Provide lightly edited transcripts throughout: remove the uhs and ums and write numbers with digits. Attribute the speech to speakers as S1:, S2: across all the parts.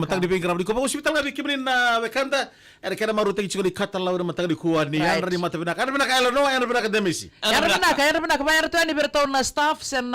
S1: Matang di pinggiran di ko hospital nga bikin na wekanda era kena maruteng chiko di katalaw na matang di kuha ni
S2: Right.
S1: yan ni mata pinak ano pinak no ano pinak demisi
S2: Kaya benak bayar tu ni bertahun na staff sen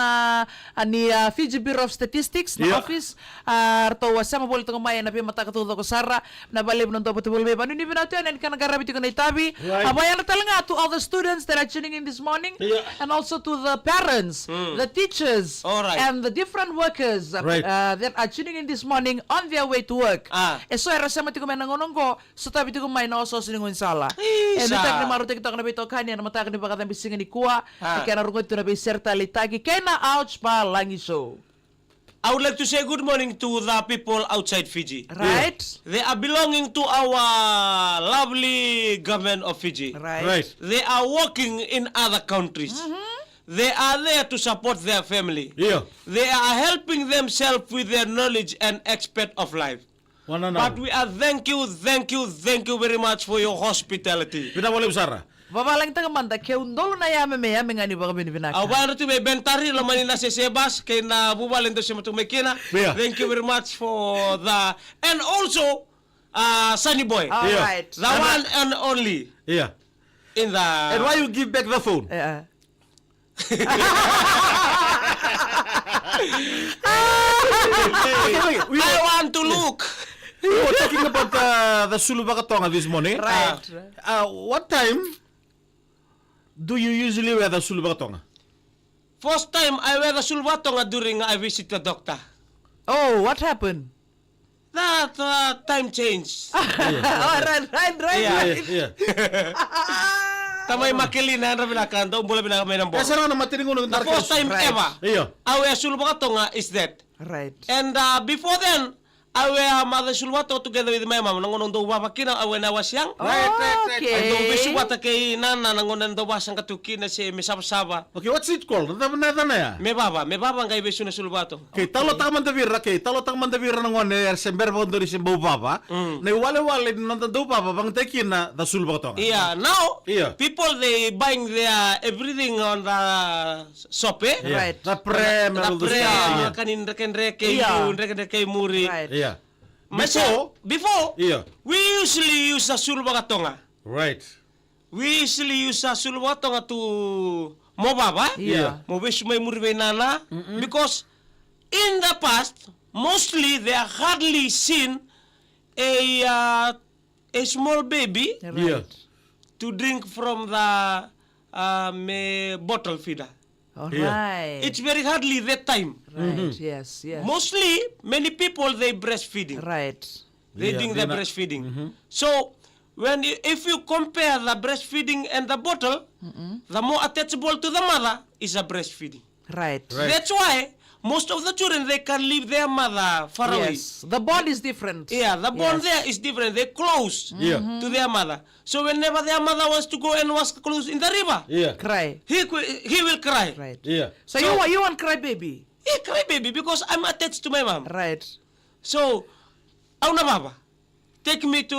S2: ani Fiji Bureau of Statistics na
S1: Yeah.
S2: office arto wasama boleh tengok maya na pi mata katuto ko sara na balik menonton betul betul ni binatu ni kan negara bitu kan itabi
S1: Right.
S2: bayar talanga to all the students that are tuning in this morning
S1: Yeah.
S2: and also to the parents, the teachers,
S3: Alright.
S2: and the different workers
S1: Right.
S2: that are tuning in this morning on their way to work.
S3: Ah.
S2: So era sama tiku menangonong ko so tabi tiku may na oso siningon sala.
S3: Isa.
S2: Tak ni marutek kita kena bito kanya na mata ni bakatan bisingan ni kuha. Kaya narungot tu na biserta litagi kaya na ouch pa langi show.
S3: I would like to say good morning to the people outside Fiji.
S2: Right?
S3: They are belonging to our lovely government of Fiji.
S1: right
S3: They are working in other countries. They are there to support their family.
S1: iya
S3: They are helping themselves with their knowledge and expert of life.
S1: wana na
S3: But we are thank you very much for your hospitality.
S1: pina boleh usara
S2: Babalang tanga manda kaya undolo na yame me yame ngani baka binibinaka.
S3: Au bayar tu may bentari lamani na si Sebas kay na bubalin to si Matumekina.
S1: Yeah.
S3: Thank you very much for the and also Sunny Boy.
S2: All
S1: Yeah.
S2: right.
S3: The one and only
S1: iya
S3: in the
S1: and why you give back the phone okay,
S3: I want to look.
S1: we were talking about the Sulubakatonga this morning
S2: Right.
S1: what time do you usually wear the Sulubakatonga
S3: First time I wear the sulwatonga during I visit the doctor.
S2: Oh, what happened?
S3: That time change.
S2: Oh, right.
S3: Yeah.
S1: iya
S3: Tamay makilina na binakanto, bola binakamay ng
S1: kaya
S3: boss.
S1: sarang na matiningon
S3: The first time
S2: Right.
S3: ever
S1: iya
S3: I wear sulwatonga is that.
S2: Right.
S3: And before then, I wear mother sulwato together with my mom. Nangonong do wa makina when I was young.
S2: Okay.
S3: I do bisuwata kay nana nangonan do wasang katuki na si misabsaba.
S1: okay what's it called na ya
S3: Me baba ngay besu na sulwato.
S1: okay talo tang mandavira ng one sember bondo ri sembo baba na wale nanda do baba bang tekin na the Sulubakatonga
S3: Yeah, now
S1: Yeah.
S3: people they buying their everything on the shop.
S2: Right.
S1: the prem and all those things yeah.
S3: Kanin reken
S2: Yeah.
S3: yun, reken muri.
S2: Right.
S1: yeah
S3: Before,
S1: yeah
S3: we usually use a sulwatonga.
S1: right
S3: We usually use a sulwatonga to mobaba.
S2: Yeah.
S3: Mobish may murbe nana. Because in the past, mostly they are hardly seen a small baby
S1: yeah
S3: to drink from the bottle feeder.
S2: All
S1: Yeah.
S2: right.
S3: It's very hardly that time.
S2: Right. Yes.
S3: Mostly, many people they breastfeeding.
S2: Right.
S3: They
S1: Yeah,
S3: doing
S1: they're
S3: the
S1: not-
S3: breastfeeding. So if you compare the breastfeeding and the bottle, the more attachable to the mother is a breastfeeding.
S2: Right.
S1: Right.
S3: That's why most of the children they can leave their mother far away.
S2: Yes. The bond is different.
S3: Yeah, the bond
S2: Yes.
S3: there is different. They close
S1: Yeah.
S3: to their mother. So whenever their mother wants to go and wash clothes in the river,
S1: yeah
S2: Cry.
S3: he will cry.
S2: Right.
S1: yeah
S2: So,
S3: So-
S2: you want cry baby?
S3: He cry baby because I'm attached to my mom.
S2: Right.
S3: So, au na baba. Take me to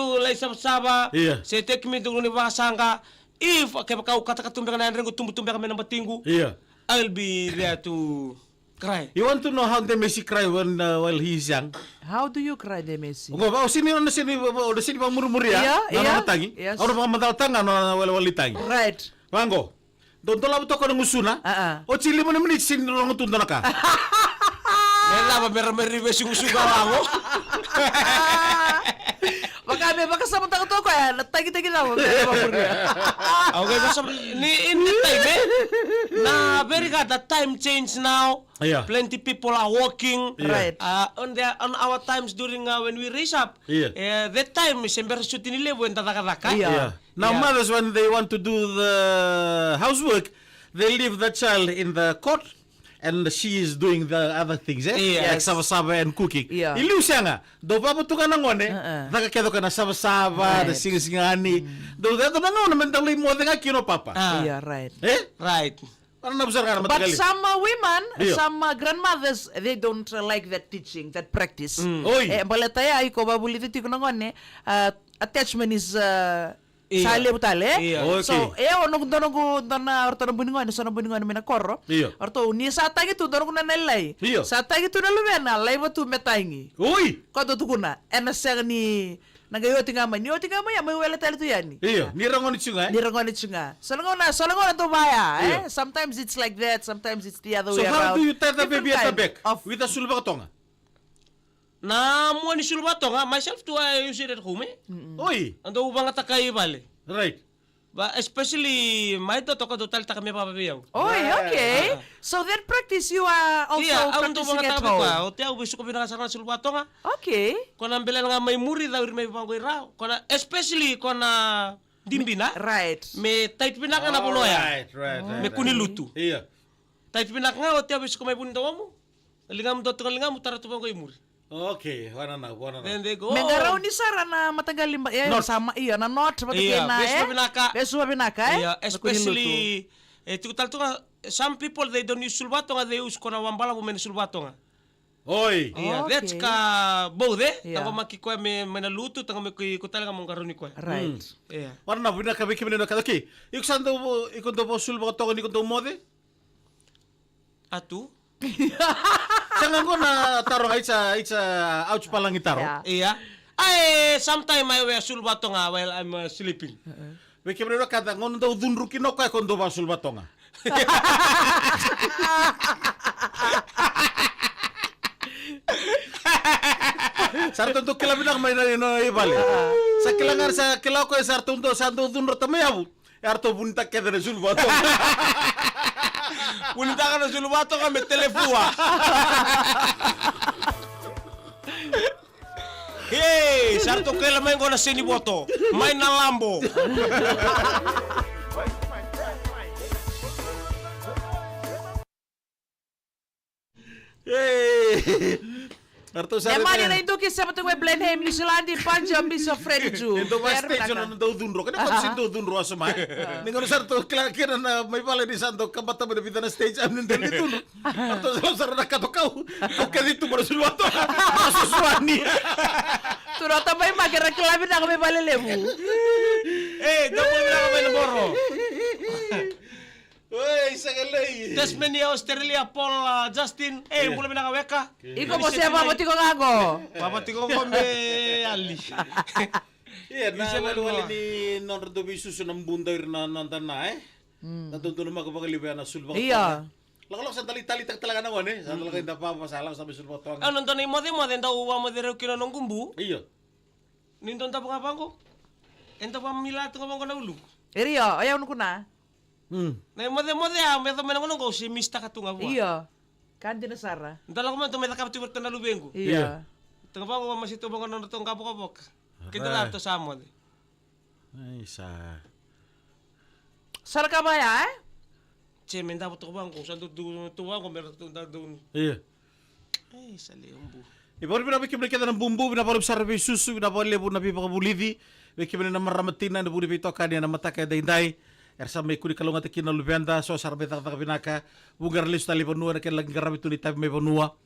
S3: Saba.
S1: Yeah.
S3: Say take me to Univasanga. If kau kata-kata dengan Andrew tumbuh-tumbuh kami nombor tinggu,
S1: yeah
S3: I'll be there to cry.
S1: you want to know how the Messi cry when while he's young
S2: How do you cry, Demesi?
S1: sini bang murmuri ya
S2: Iya, iya.
S1: tangi
S2: Yes.
S1: orang bang matal tanga no wali tangi
S2: Right.
S1: Wango, don tola buto ko ng usuna. O chili mo naman sin rong tundo na ka.
S3: Nela ba mer besung sugawango.
S2: Baka sama tangan to ko ya, tagi-tagi na mo.
S3: Okay, so in the time na very good the time change now.
S1: Yeah.
S3: Plenty people are working.
S2: Right.
S3: On our times during when we raise up.
S1: Yeah.
S3: That time sember sutin ile when tataka-taka.
S2: Yeah.
S1: Now
S3: Yeah.
S1: mothers when they want to do the housework, they leave the child in the cot and she is doing the other things
S3: Yes.
S1: like saba-saba and cooking.
S2: Yeah.
S1: Ilu siya nga. Do pa to ka nangone, nakakedo ka na saba-saba,
S2: Right.
S1: na singa-singani. Do dato na nga naman dali mo nga kino papa.
S2: Yeah, right.
S3: Right.
S1: Ano nabusar ka na
S2: But
S1: matagali?
S2: some women,
S1: Yeah.
S2: some grandmothers, they don't like that teaching, that practice.
S1: Oy.
S2: Balataya ay ko babuliti ko nangone, attachment is
S3: Iya.
S2: Sale butale.
S3: Iya.
S1: Okay.
S2: So, dona orto buningon, so buningon mina korro.
S1: Iya.
S2: Orto ni sata gitu dono kuna nalai.
S1: Iya.
S2: Sata gitu na lumena, lai batu metangi.
S1: Oi!
S2: Ko to tukuna, ena ser ni nagayo tingama, ni o tingama ya may wala tali to yani.
S1: Iya, nirangon ni chunga.
S2: Ni rangoni chunga. Solongona to baya, eh? Sometimes it's like that, sometimes it's the other
S1: So
S2: way
S1: how
S2: around.
S1: do you tie the
S2: Different
S1: baby at the
S2: kind
S1: back?
S2: of-
S1: With a sulba katonga?
S3: Na mo ni sulbato nga myself to I use it at home.
S1: Oi!
S3: Ando ubang takai bale.
S1: Right.
S3: Ba especially may to ka total ta kami papabiyaw.
S2: Oh, okay. So then practice you are also
S3: Iya, ang to
S2: practicing
S3: mga
S2: at
S3: tabi ko.
S2: home.
S3: O tiaw bisu ko binakasarang sulbato nga.
S2: Okay.
S3: Kona bilang nga may muri daw may panggoy raw. Kona especially kona dimbina.
S2: Right.
S3: Me tight pinak nga na puloya.
S1: Right.
S3: Me kunilutu.
S1: Iya.
S3: Tight pinak nga o tiaw bisu ko may puntawa mo. Lingam do tungal lingam tara to panggoy muri.
S1: Okay, wana na.
S3: Then they go.
S2: Megaraw ni Sara na matagal limba.
S1: Not.
S2: Sama iya na not.
S3: Iya, besu binaka.
S2: Besu binaka, eh?
S3: Yeah, especially tutal to nga some people they don't use sulbato nga they use kona wambala mo men sulbato nga.
S1: Oi!
S3: Yeah,
S2: Okay.
S3: that's ka both
S2: Yeah.
S3: Tango makikoy me naluto tango me ko talaga mong karuni ko.
S2: Right.
S3: Yeah.
S1: Wana na, bina kabi kami na kada. Okay, ikon do po sulba katonga ni kon do mode?
S3: Atu?
S1: Sangan ko na taro nga it's ouch palang itaro.
S2: Yeah.
S3: Iya. Ay, sometime I wear sulbato nga while I'm sleeping.
S1: Wiki kami na kada ngon do dunru kinok kay kon do ba sulba tonga. Sarto to kilabinak may na ibali. Sa kilangar sa kilaw ko sarto to sa do dunru tamayabu. Arto bunta kede na sulba tonga.
S3: Punta ka na sulbato nga me telefua. Hey, sarto kailan may ko na siniboto. May na lambo.
S1: Hey! Arto sa
S2: Nemani na induki sa matong may Blenheim, New Zealand, Panjam, Miss of Freddy Ju.
S1: Ito ba station na daw dunro? Kaya kung si daw dunro asuma. Ningon sa to kira na may pala ni Santo kabata mo na bita na stage am nindel ni dunro. Ato sa sara na katokaw. Okay dito mo sulwato. Asuswani.
S2: Turo tambay magreklamo na kami balilemu.
S3: Eh, double na kami na boro.
S1: Uy, sagalay.
S3: Tasmania, Australia, Paul, Justin. Eh, mula minakaweka.
S2: Iko mo siya maboti ko nga ako.
S3: Papati ko kami ali.
S1: Iya, na wala ni Nordo Bisuso ng bundar na nandan na eh. Natutunan mo kapag libayan na sulbang.
S2: Iya.
S1: Lakalak sa dali-tali talaga naman eh. Sa talaga hindi pa masalang sa sulbang tuwang.
S3: Ano nito na imode mo, den daw uwa mo dero kino nung gumbu.
S1: Iya.
S3: Nindon ta pa ko. Ento pa mila to ko na ulo.
S2: Iriyo, ayaw ko na.
S3: Na imode me to menang ko si mista ka tunga buwa.
S2: Iyo. Kandi na Sara.
S3: Dala ko man to metaka ti na lubengo.
S2: Iya.
S3: Tunga pa ko masito mo kono to kapok-kapok. Kita la to sa mo.
S1: Ay, sa...
S2: Sara ka ba ya, eh?
S3: Che men dapat ko bang ko sa tuwa ko meron to doon.
S1: Iya.
S3: Ay, sa leombu.
S1: Ipon pinapikip na kita ng bumbu, pinapalap sa rabi susu, pinapalap na pipakabulivi, pikip na maramatina na buli pito kanya na mata kaya dahinday, ersa may kuni kalunga te kina lubenda, so sa rabi takata pinaka, bugar lis tali panua na kailang garabi tu ni tabi may panua,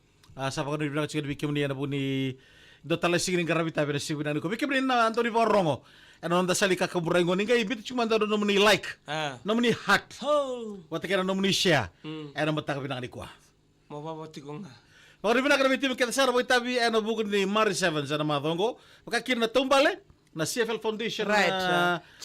S1: sa pagkano ni pinaka cikad pikip niya na po ni do talasing ni garabi tabi na siwinan ko, pikip na Anthony Vorongo, ano nanda sali kakaburay ngo, nga ibit cuma daro naman ni like,
S3: Ah.
S1: naman ni heart,
S3: Oh.
S1: wata kaya naman ni share, ano mata ka pinaka ni kuha.
S3: Mababati ko nga.
S1: Pagkari na kami tim kita sara boy tabi ano bukan ni Mari Seven sa nama tongo. Pagka kina tumbale na CFL Foundation
S2: Right,
S1: na